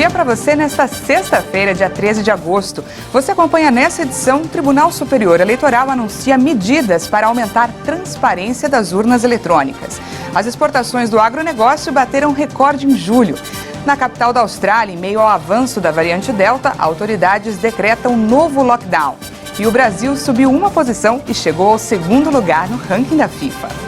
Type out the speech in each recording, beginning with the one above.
dia para você nesta sexta-feira, dia 13 de agosto. Você acompanha nessa edição, o Tribunal Superior Eleitoral anuncia medidas para aumentar a transparência das urnas eletrônicas. As exportações do agronegócio bateram recorde em julho. Na capital da Austrália, em meio ao avanço da variante Delta, autoridades decretam um novo lockdown. E o Brasil subiu uma posição e chegou ao segundo lugar no ranking da FIFA.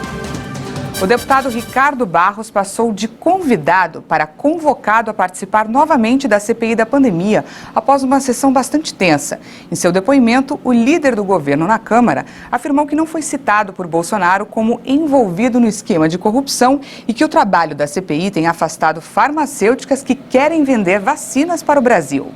O deputado Ricardo Barros passou de convidado para convocado a participar novamente da CPI da pandemia, após uma sessão bastante tensa. Em seu depoimento, o líder do governo na Câmara afirmou que não foi citado por Bolsonaro como envolvido no esquema de corrupção e que o trabalho da CPI tem afastado farmacêuticas que querem vender vacinas para o Brasil.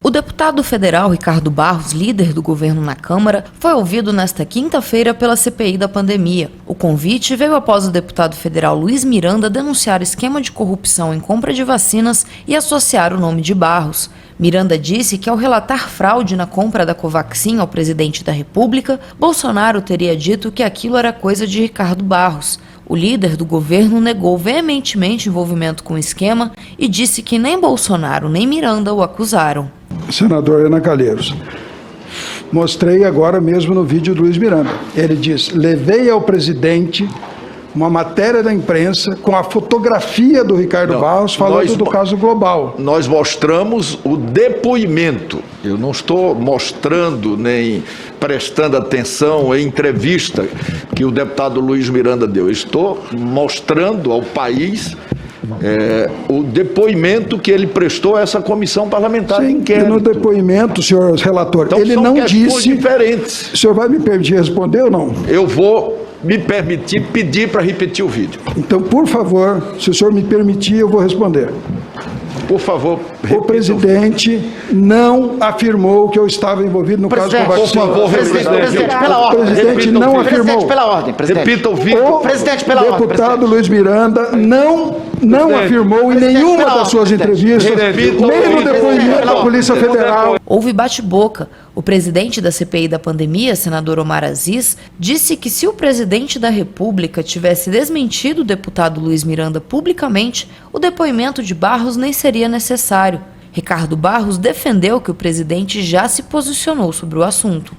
O deputado federal Ricardo Barros, líder do governo na Câmara, foi ouvido nesta quinta-feira pela CPI da pandemia. O convite veio após o deputado federal Luiz Miranda denunciar esquema de corrupção em compra de vacinas e associar o nome de Barros. Miranda disse que ao relatar fraude na compra da Covaxin ao presidente da República, Bolsonaro teria dito que aquilo era coisa de Ricardo Barros. O líder do governo negou veementemente envolvimento com o esquema e disse que nem Bolsonaro nem Miranda o acusaram. Senador Ana Calheiros, mostrei agora mesmo no vídeo do Luiz Miranda. Ele diz: levei ao presidente uma matéria da imprensa com a fotografia do Ricardo Barros falando do caso global. Nós mostramos o depoimento. Eu não estou mostrando nem prestando atenção em entrevista que o deputado Luiz Miranda deu. Eu estou mostrando ao país o depoimento que ele prestou a essa comissão parlamentar de inquérito. E no depoimento, senhor relator, então, ele não disse... diferentes. O senhor vai me permitir responder ou não? Eu vou me permitir pedir para repetir o vídeo. Então, por favor, se o senhor me permitir, eu vou responder. Por favor, o presidente não afirmou que eu estava envolvido no caso Covaxin. Por favor, presidente, pela ordem. O presidente não afirmou. Presidente, pela ordem. Repita o vídeo. O presidente, pela ordem. O deputado Luiz Miranda não afirmou em nenhuma das suas entrevistas, nem no depoimento da Polícia Federal. Houve bate-boca. O presidente da CPI da pandemia, senador Omar Aziz, disse que se o presidente da República tivesse desmentido o deputado Luiz Miranda publicamente, o depoimento de Barros nem seria necessário. Ricardo Barros defendeu que o presidente já se posicionou sobre o assunto.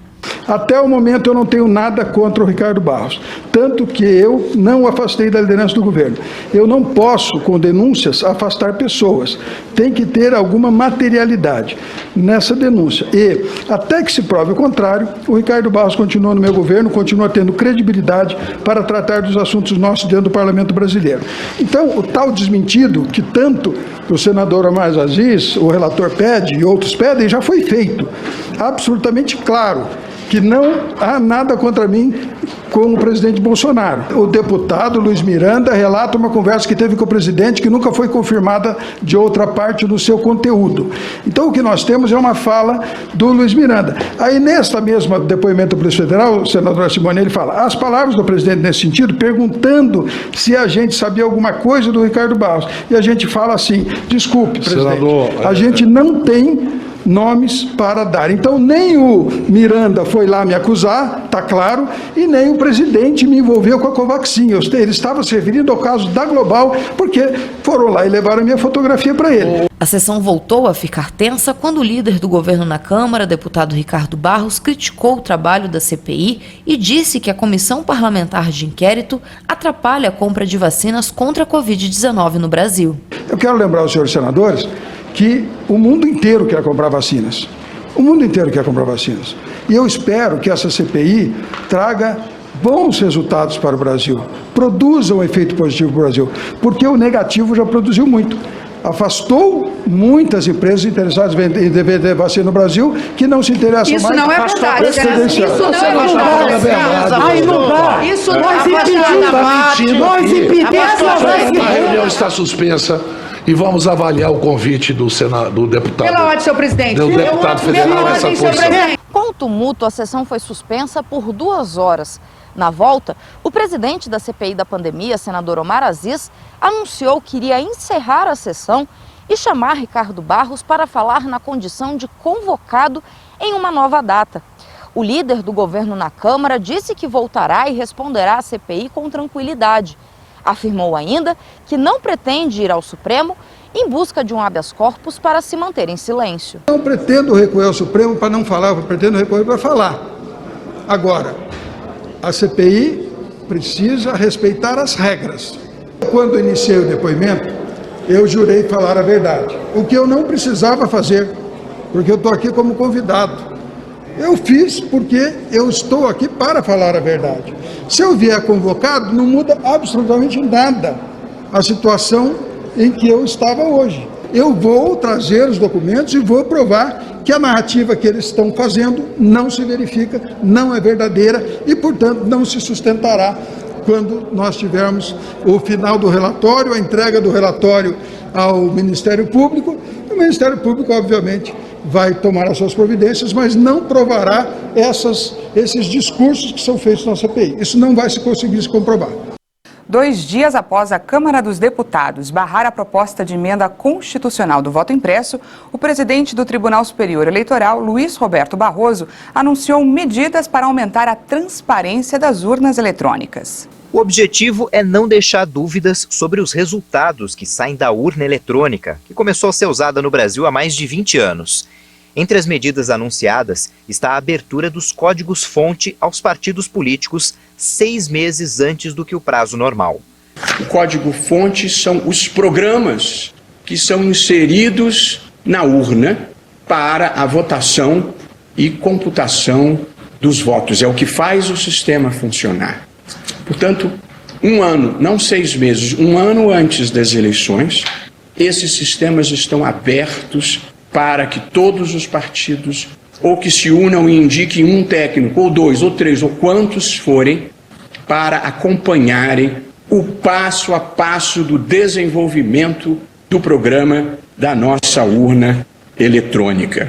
Até o momento eu não tenho nada contra o Ricardo Barros, tanto que eu não o afastei da liderança do governo. Eu não posso, com denúncias, afastar pessoas. Tem que ter alguma materialidade nessa denúncia. E, até que se prove o contrário, o Ricardo Barros continua no meu governo, continua tendo credibilidade para tratar dos assuntos nossos dentro do Parlamento brasileiro. Então, o tal desmentido que tanto o senador Omar Aziz, o relator pede e outros pedem, já foi feito. Absolutamente claro que não há nada contra mim com o presidente Bolsonaro. O deputado Luiz Miranda relata uma conversa que teve com o presidente que nunca foi confirmada de outra parte no seu conteúdo. Então o que nós temos é uma fala do Luiz Miranda. Aí nesta mesma depoimento do Polícia Federal, o senador Simone, ele fala as palavras do presidente nesse sentido, perguntando se a gente sabia alguma coisa do Ricardo Barros. E a gente fala assim: desculpe, presidente, senador, a gente não tem nomes para dar. Então, nem o Miranda foi lá me acusar, está claro, e nem o presidente me envolveu com a Covaxin. Ele estava se referindo ao caso da Global, porque foram lá e levaram a minha fotografia para ele. A sessão voltou a ficar tensa quando o líder do governo na Câmara, deputado Ricardo Barros, criticou o trabalho da CPI e disse que a Comissão Parlamentar de Inquérito atrapalha a compra de vacinas contra a Covid-19 no Brasil. Eu quero lembrar aos senhores senadores que o mundo inteiro quer comprar vacinas. O mundo inteiro quer comprar vacinas. E eu espero que essa CPI traga bons resultados para o Brasil, produza um efeito positivo para o Brasil, porque o negativo já produziu muito. Afastou muitas empresas interessadas em vender vacina no Brasil que não se interessam isso mais. Não é verdade, isso não é verdade. Aí não dá. Isso nós impedimos. Nós impedimos. A reunião está suspensa. E vamos avaliar o convite do deputado. Pela ordem, senhor presidente. Do deputado federal nessa posição. Com o tumulto, a sessão foi suspensa por 2 horas. Na volta, o presidente da CPI da pandemia, senador Omar Aziz, anunciou que iria encerrar a sessão e chamar Ricardo Barros para falar na condição de convocado em uma nova data. O líder do governo na Câmara disse que voltará e responderá à CPI com tranquilidade. Afirmou ainda que não pretende ir ao Supremo em busca de um habeas corpus para se manter em silêncio. Não pretendo recorrer ao Supremo para não falar, eu pretendo recorrer para falar. Agora, a CPI precisa respeitar as regras. Quando iniciei o depoimento, eu jurei falar a verdade, o que eu não precisava fazer, porque eu estou aqui como convidado. Eu fiz porque eu estou aqui para falar a verdade. Se eu vier convocado, não muda absolutamente nada a situação em que eu estava hoje. Eu vou trazer os documentos e vou provar que a narrativa que eles estão fazendo não se verifica, não é verdadeira e, portanto, não se sustentará quando nós tivermos o final do relatório, a entrega do relatório ao Ministério Público. O Ministério Público, obviamente, vai tomar as suas providências, mas não provará esses discursos que são feitos na CPI. Isso não vai se conseguir se comprovar. 2 dias após a Câmara dos Deputados barrar a proposta de emenda constitucional do voto impresso, o presidente do Tribunal Superior Eleitoral, Luiz Roberto Barroso, anunciou medidas para aumentar a transparência das urnas eletrônicas. O objetivo é não deixar dúvidas sobre os resultados que saem da urna eletrônica, que começou a ser usada no Brasil há mais de 20 anos. Entre as medidas anunciadas está a abertura dos códigos-fonte aos partidos políticos 6 meses antes do que o prazo normal. O código-fonte são os programas que são inseridos na urna para a votação e computação dos votos. É o que faz o sistema funcionar. Portanto, 1 ano, não 6 meses, 1 ano antes das eleições, esses sistemas estão abertos para que todos os partidos ou que se unam e indiquem um técnico, ou 2, ou 3, ou quantos forem, para acompanharem o passo a passo do desenvolvimento do programa da nossa urna eletrônica.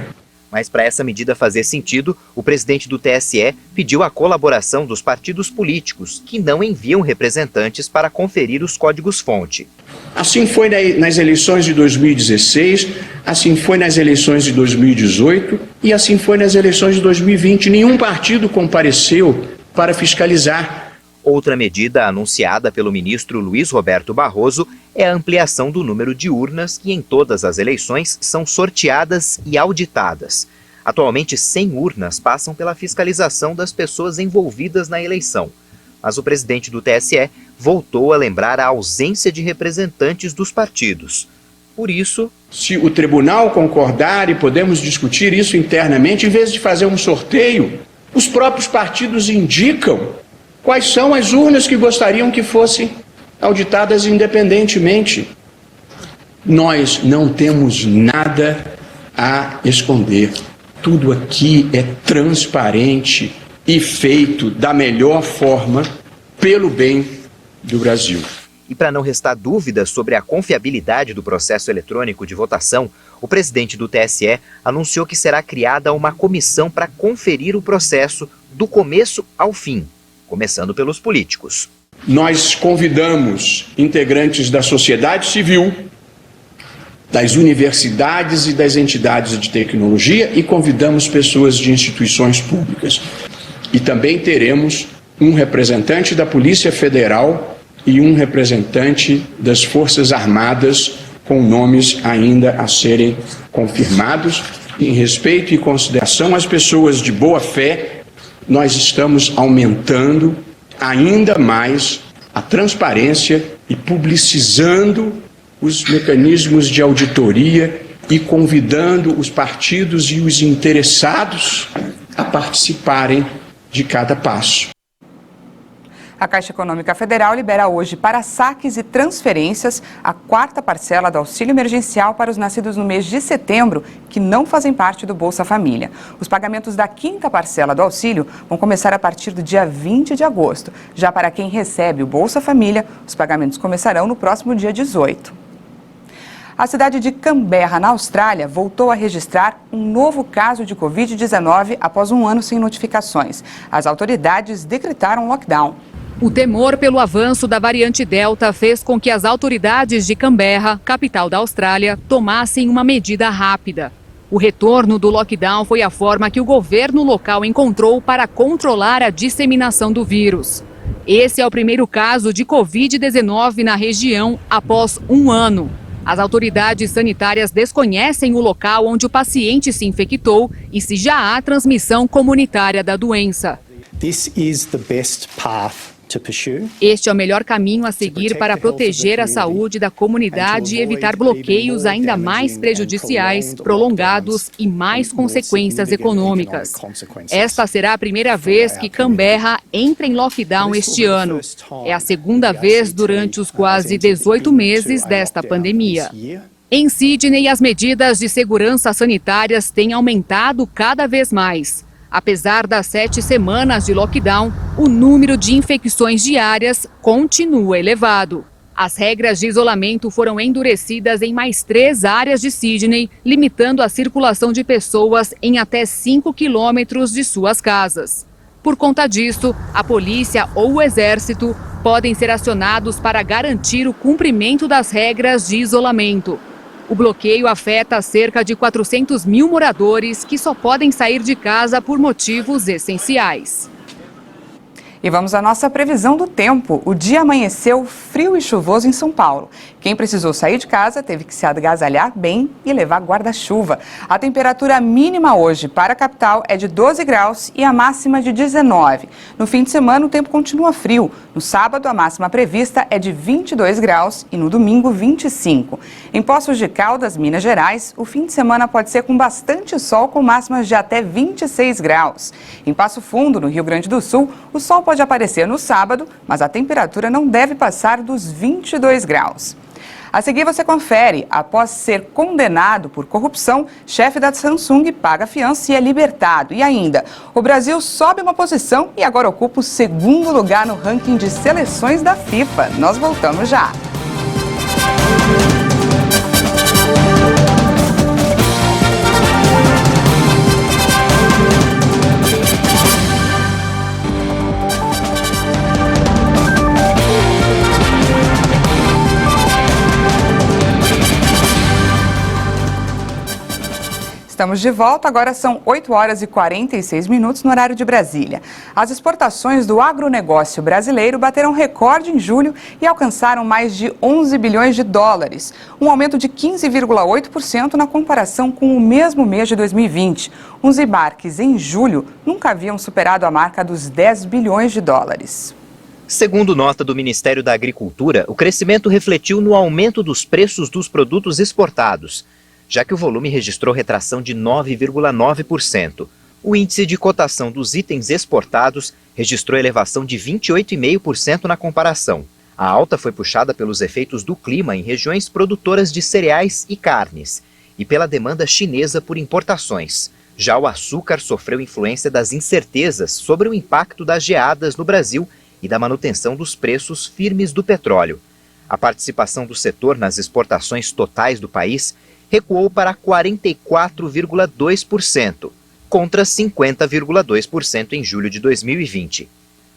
Mas para essa medida fazer sentido, o presidente do TSE pediu a colaboração dos partidos políticos, que não enviam representantes para conferir os códigos-fonte. Assim foi nas eleições de 2016, assim foi nas eleições de 2018 e assim foi nas eleições de 2020. Nenhum partido compareceu para fiscalizar. Outra medida anunciada pelo ministro Luiz Roberto Barroso é a ampliação do número de urnas que em todas as eleições são sorteadas e auditadas. Atualmente, 100 urnas passam pela fiscalização das pessoas envolvidas na eleição. Mas o presidente do TSE voltou a lembrar a ausência de representantes dos partidos. Por isso, se o tribunal concordar e podemos discutir isso internamente, em vez de fazer um sorteio, os próprios partidos indicam quais são as urnas que gostariam que fossem auditadas independentemente. Nós não temos nada a esconder. Tudo aqui é transparente e feito da melhor forma pelo bem do Brasil. E para não restar dúvidas sobre a confiabilidade do processo eletrônico de votação, o presidente do TSE anunciou que será criada uma comissão para conferir o processo do começo ao fim, começando pelos políticos. Nós convidamos integrantes da sociedade civil, das universidades e das entidades de tecnologia e convidamos pessoas de instituições públicas. E também teremos um representante da Polícia Federal e um representante das Forças Armadas com nomes ainda a serem confirmados. Em respeito e consideração às pessoas de boa fé, nós estamos aumentando ainda mais a transparência e publicizando os mecanismos de auditoria e convidando os partidos e os interessados a participarem de cada passo. A Caixa Econômica Federal libera hoje para saques e transferências a 4ª parcela do auxílio emergencial para os nascidos no mês de setembro que não fazem parte do Bolsa Família. Os pagamentos da 5ª parcela do auxílio vão começar a partir do dia 20 de agosto. Já para quem recebe o Bolsa Família, os pagamentos começarão no próximo dia 18. A cidade de Canberra, na Austrália, voltou a registrar um novo caso de Covid-19 após um ano sem notificações. As autoridades decretaram lockdown. O temor pelo avanço da variante Delta fez com que as autoridades de Canberra, capital da Austrália, tomassem uma medida rápida. O retorno do lockdown foi a forma que o governo local encontrou para controlar a disseminação do vírus. Esse é o primeiro caso de Covid-19 na região após um ano. As autoridades sanitárias desconhecem o local onde o paciente se infectou e se já há transmissão comunitária da doença. Este é o melhor caminho a seguir para proteger a saúde da comunidade e evitar bloqueios ainda mais prejudiciais, prolongados e mais consequências econômicas. Esta será a primeira vez que Canberra entra em lockdown este ano. É a segunda vez durante os quase 18 meses desta pandemia. Em Sydney, as medidas de segurança sanitárias têm aumentado cada vez mais. Apesar das 7 semanas de lockdown, o número de infecções diárias continua elevado. As regras de isolamento foram endurecidas em mais 3 áreas de Sydney, limitando a circulação de pessoas em até 5 quilômetros de suas casas. Por conta disso, a polícia ou o exército podem ser acionados para garantir o cumprimento das regras de isolamento. O bloqueio afeta cerca de 400 mil moradores que só podem sair de casa por motivos essenciais. E vamos à nossa previsão do tempo. O dia amanheceu frio e chuvoso em São Paulo. Quem precisou sair de casa teve que se agasalhar bem e levar guarda-chuva. A temperatura mínima hoje para a capital é de 12 graus e a máxima de 19. No fim de semana o tempo continua frio. No sábado a máxima prevista é de 22 graus e no domingo 25. Em Poços de Caldas, Minas Gerais, o fim de semana pode ser com bastante sol com máximas de até 26 graus. Em Passo Fundo, no Rio Grande do Sul, o sol pode aparecer no sábado, mas a temperatura não deve passar dos 22 graus. A seguir você confere, após ser condenado por corrupção, chefe da Samsung paga fiança e é libertado. E ainda, o Brasil sobe uma posição e agora ocupa o 2º lugar no ranking de seleções da FIFA. Nós voltamos já. Estamos de volta, agora são 8 horas e 46 minutos no horário de Brasília. As exportações do agronegócio brasileiro bateram recorde em julho e alcançaram mais de 11 bilhões de dólares, um aumento de 15,8% na comparação com o mesmo mês de 2020. Os embarques em julho nunca haviam superado a marca dos 10 bilhões de dólares. Segundo nota do Ministério da Agricultura, o crescimento refletiu no aumento dos preços dos produtos exportados, já que o volume registrou retração de 9,9%. O índice de cotação dos itens exportados registrou elevação de 28,5% na comparação. A alta foi puxada pelos efeitos do clima em regiões produtoras de cereais e carnes e pela demanda chinesa por importações. Já o açúcar sofreu influência das incertezas sobre o impacto das geadas no Brasil e da manutenção dos preços firmes do petróleo. A participação do setor nas exportações totais do país recuou para 44,2%, contra 50,2% em julho de 2020.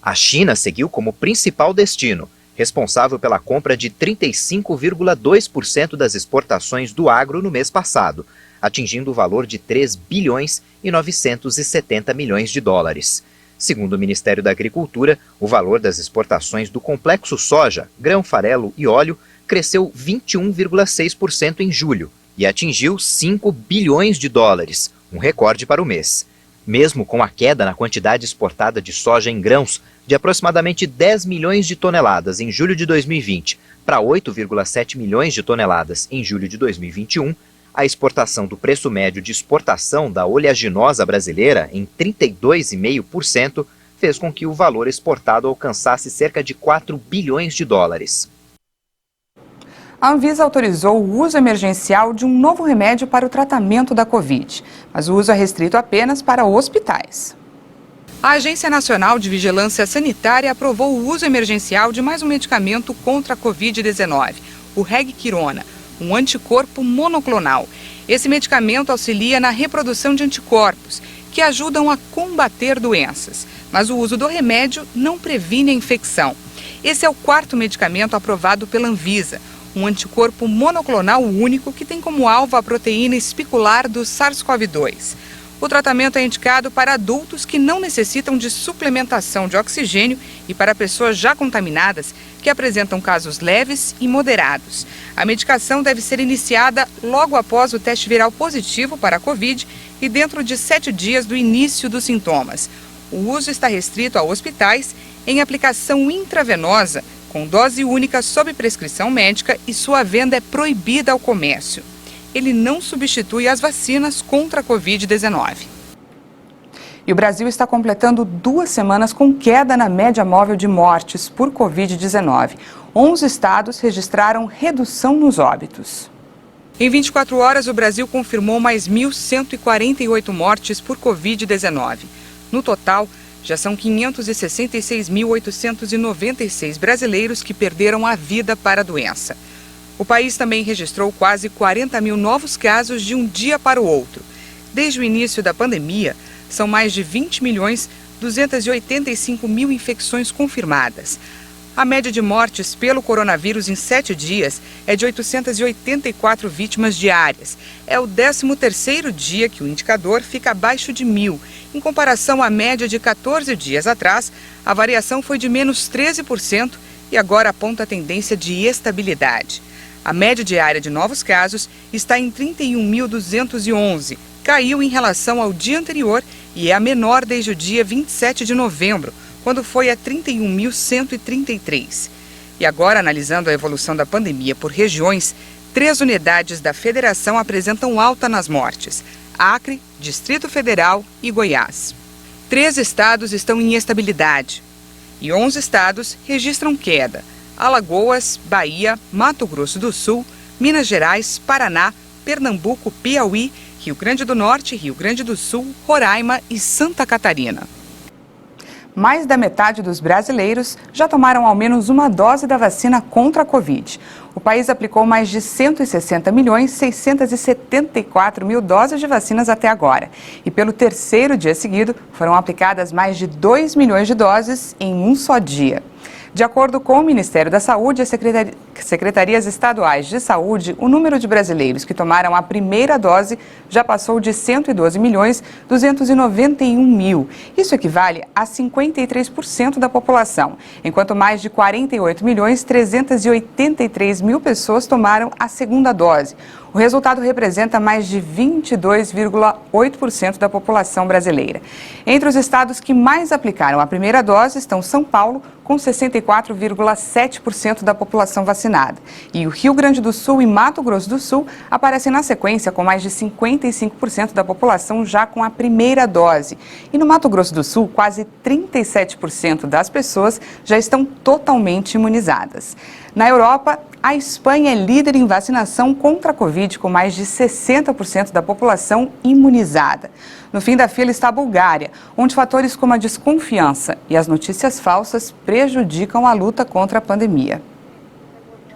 A China seguiu como principal destino, responsável pela compra de 35,2% das exportações do agro no mês passado, atingindo o valor de 3 bilhões e 970 milhões de dólares. Segundo o Ministério da Agricultura, o valor das exportações do complexo soja, grão, farelo e óleo cresceu 21,6% em julho, e atingiu 5 bilhões de dólares, um recorde para o mês. Mesmo com a queda na quantidade exportada de soja em grãos de aproximadamente 10 milhões de toneladas em julho de 2020 para 8,7 milhões de toneladas em julho de 2021, a exportação do preço médio de exportação da oleaginosa brasileira em 32,5% fez com que o valor exportado alcançasse cerca de 4 bilhões de dólares. A Anvisa autorizou o uso emergencial de um novo remédio para o tratamento da Covid, mas o uso é restrito apenas para hospitais. A Agência Nacional de Vigilância Sanitária aprovou o uso emergencial de mais um medicamento contra a Covid-19, o Regquirona, um anticorpo monoclonal. Esse medicamento auxilia na reprodução de anticorpos, que ajudam a combater doenças, mas o uso do remédio não previne a infecção. Esse é o 4º medicamento aprovado pela Anvisa, um anticorpo monoclonal único que tem como alvo a proteína espicular do SARS-CoV-2. O tratamento é indicado para adultos que não necessitam de suplementação de oxigênio e para pessoas já contaminadas que apresentam casos leves e moderados. A medicação deve ser iniciada logo após o teste viral positivo para a Covid e dentro de 7 dias do início dos sintomas. O uso está restrito a hospitais em aplicação intravenosa, com dose única sob prescrição médica, e sua venda é proibida ao comércio. Ele não substitui as vacinas contra a Covid-19. E o Brasil está completando 2 semanas com queda na média móvel de mortes por Covid-19. 11 estados registraram redução nos óbitos. Em 24 horas, o Brasil confirmou mais 1.148 mortes por Covid-19. No total, já são 566.896 brasileiros que perderam a vida para a doença. O país também registrou quase 40 mil novos casos de um dia para o outro. Desde o início da pandemia, são mais de 20.285.000 infecções confirmadas. A média de mortes pelo coronavírus em 7 dias é de 884 vítimas diárias. É o 13º dia que o indicador fica abaixo de 1.000. Em comparação à média de 14 dias atrás, a variação foi de menos 13% e agora aponta a tendência de estabilidade. A média diária de novos casos está em 31.211, caiu em relação ao dia anterior e é a menor desde o dia 27 de novembro, quando foi a 31.133. E agora, analisando a evolução da pandemia por regiões, 3 unidades da federação apresentam alta nas mortes: Acre, Distrito Federal e Goiás. 3 estados estão em estabilidade e 11 estados registram queda: Alagoas, Bahia, Mato Grosso do Sul, Minas Gerais, Paraná, Pernambuco, Piauí, Rio Grande do Norte, Rio Grande do Sul, Roraima e Santa Catarina. Mais da metade dos brasileiros já tomaram ao menos uma dose da vacina contra a Covid. O país aplicou mais de 160.674.000 doses de vacinas até agora. E pelo 3º dia seguido, foram aplicadas mais de 2 milhões de doses em um só dia. De acordo com o Ministério da Saúde e as secretarias estaduais de saúde, o número de brasileiros que tomaram a primeira dose já passou de 112.291.000. Isso equivale a 53% da população, enquanto mais de 48.383.000 pessoas tomaram a segunda dose. O resultado representa mais de 22,8% da população brasileira. Entre os estados que mais aplicaram a primeira dose estão São Paulo, com 64,7% da população vacinada. E o Rio Grande do Sul e Mato Grosso do Sul aparecem na sequência com mais de 55% da população já com a primeira dose. E no Mato Grosso do Sul, quase 37% das pessoas já estão totalmente imunizadas. Na Europa, a Espanha é líder em vacinação contra a Covid, com mais de 60% da população imunizada. No fim da fila está a Bulgária, onde fatores como a desconfiança e as notícias falsas prejudicam a luta contra a pandemia.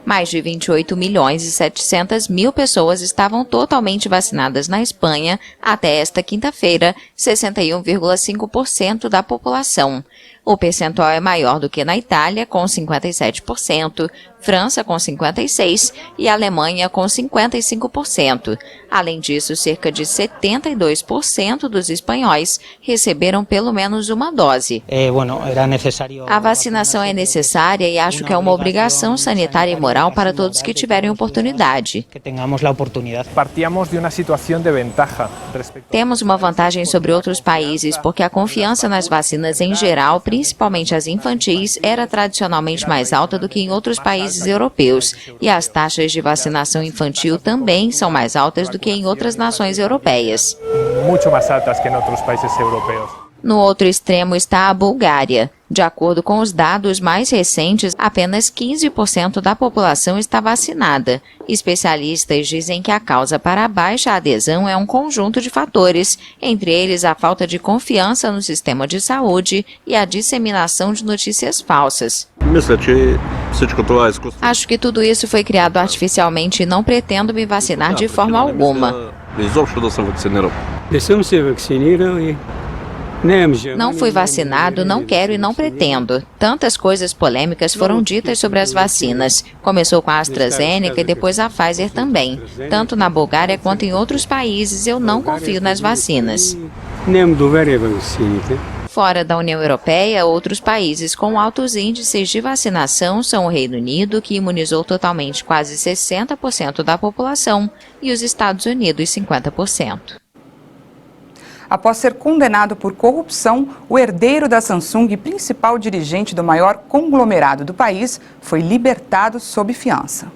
Mais de 28.700.000 pessoas estavam totalmente vacinadas na Espanha até esta quinta-feira, 61,5% da população. O percentual é maior do que na Itália, com 57%, França com 56% e Alemanha com 55%. Além disso, cerca de 72% dos espanhóis receberam pelo menos uma dose. A vacinação é necessária e acho que é uma obrigação sanitária e moral para todos que tiverem oportunidade. Temos uma vantagem sobre outros países porque a confiança nas vacinas em geral, principalmente as infantis, era tradicionalmente mais alta do que em outros países europeus, e as taxas de vacinação infantil também são mais altas do que em outras nações europeias. Muito mais altas que em outros países europeus. No outro extremo está a Bulgária. De acordo com os dados mais recentes, apenas 15% da população está vacinada. Especialistas dizem que a causa para a baixa adesão é um conjunto de fatores, entre eles a falta de confiança no sistema de saúde e a disseminação de notícias falsas. Acho que tudo isso foi criado artificialmente e não pretendo me vacinar de forma alguma. Não fui vacinado, não quero e não pretendo. Tantas coisas polêmicas foram ditas sobre as vacinas. Começou com a AstraZeneca e depois a Pfizer também. Tanto na Bulgária quanto em outros países, eu não confio nas vacinas. Fora da União Europeia, outros países com altos índices de vacinação são o Reino Unido, que imunizou totalmente quase 60% da população, e os Estados Unidos, 50%. Após ser condenado por corrupção, o herdeiro da Samsung e principal dirigente do maior conglomerado do país foi libertado sob fiança.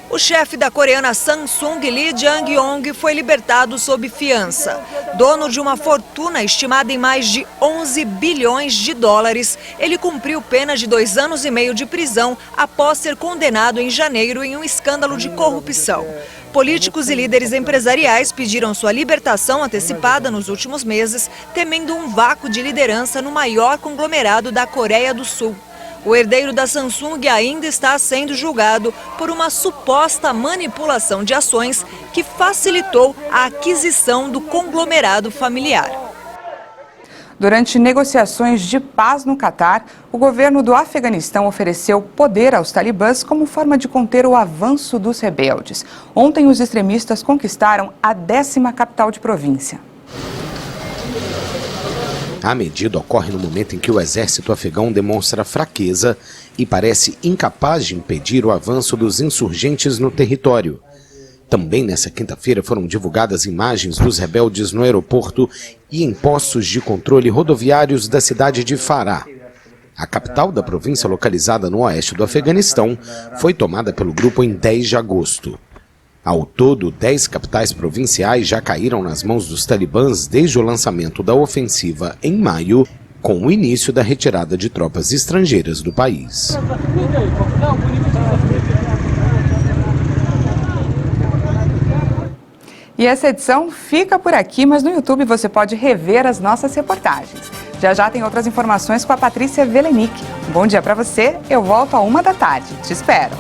O chefe da coreana Samsung, Lee Jang-yong, foi libertado sob fiança. Dono de uma fortuna estimada em mais de 11 bilhões de dólares, ele cumpriu pena de 2 anos e meio de prisão após ser condenado em janeiro em um escândalo de corrupção. Políticos e líderes empresariais pediram sua libertação antecipada nos últimos meses, temendo um vácuo de liderança no maior conglomerado da Coreia do Sul. O herdeiro da Samsung ainda está sendo julgado por uma suposta manipulação de ações que facilitou a aquisição do conglomerado familiar. Durante negociações de paz no Catar, o governo do Afeganistão ofereceu poder aos talibãs como forma de conter o avanço dos rebeldes. Ontem, os extremistas conquistaram a 10ª capital de província. A medida ocorre no momento em que o exército afegão demonstra fraqueza e parece incapaz de impedir o avanço dos insurgentes no território. Também nessa quinta-feira foram divulgadas imagens dos rebeldes no aeroporto e em postos de controle rodoviários da cidade de Farah. A capital da província, localizada no oeste do Afeganistão, foi tomada pelo grupo em 10 de agosto. Ao todo, 10 capitais provinciais já caíram nas mãos dos talibãs desde o lançamento da ofensiva em maio, com o início da retirada de tropas estrangeiras do país. E essa edição fica por aqui, mas no YouTube você pode rever as nossas reportagens. Já já tem outras informações com a Patrícia Velenic. Bom dia para você, eu volto à 1 da tarde. Te espero.